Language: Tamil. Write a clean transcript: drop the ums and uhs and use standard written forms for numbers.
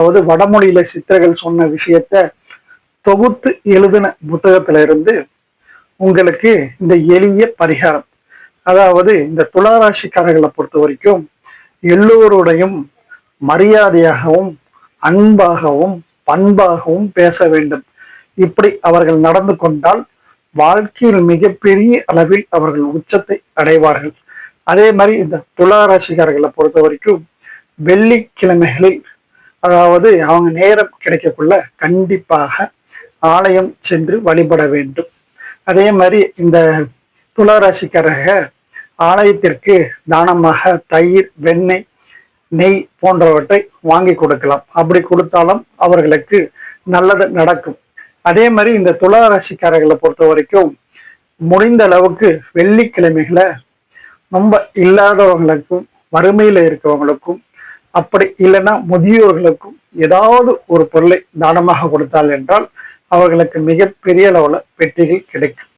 அதாவது வடமொழியில சித்தர்கள் சொன்ன விஷயத்த தொகுத்து எழுதின புத்தகத்துல இருந்து உங்களுக்கு இந்த எளிய பரிகாரம். அதாவது இந்த துளாராசிக்காரர்களை பொறுத்த வரைக்கும் எல்லோருடையும் மரியாதையாகவும் அன்பாகவும் பண்பாகவும் பேச வேண்டும். இப்படி அவர்கள் நடந்து கொண்டால் வாழ்க்கையில் மிகப்பெரிய அளவில் அவர்கள் உச்சத்தை அடைவார்கள். அதே மாதிரி இந்த துளாராசிக்காரர்களை பொறுத்த வரைக்கும் வெள்ளிக்கிழமைகளில், அதாவது அவங்க நேரம் கிடைக்கக்குள்ள கண்டிப்பாக ஆலயம் சென்று வழிபட வேண்டும். அதே மாதிரி இந்த துளாராசிக்காரக ஆலயத்திற்கு தானமாக தயிர், வெண்ணெய், நெய் போன்றவற்றை வாங்கி கொடுக்கலாம். அப்படி கொடுத்தாலும் அவர்களுக்கு நல்லது நடக்கும். அதே மாதிரி இந்த துளாராசிக்காரர்களை பொறுத்த வரைக்கும் முடிந்த அளவுக்கு வெள்ளிக்கிழமைகளை ரொம்ப இல்லாதவங்களுக்கும் வறுமையில இருக்கிறவங்களுக்கும் அப்படி இல்லைன்னா முதியோர்களுக்கும் ஏதாவது ஒரு பொருளை தானமாக கொடுத்தால் என்றால் அவர்களுக்கு மிகப்பெரிய அளவுல வெற்றிகள் கிடைக்கும்.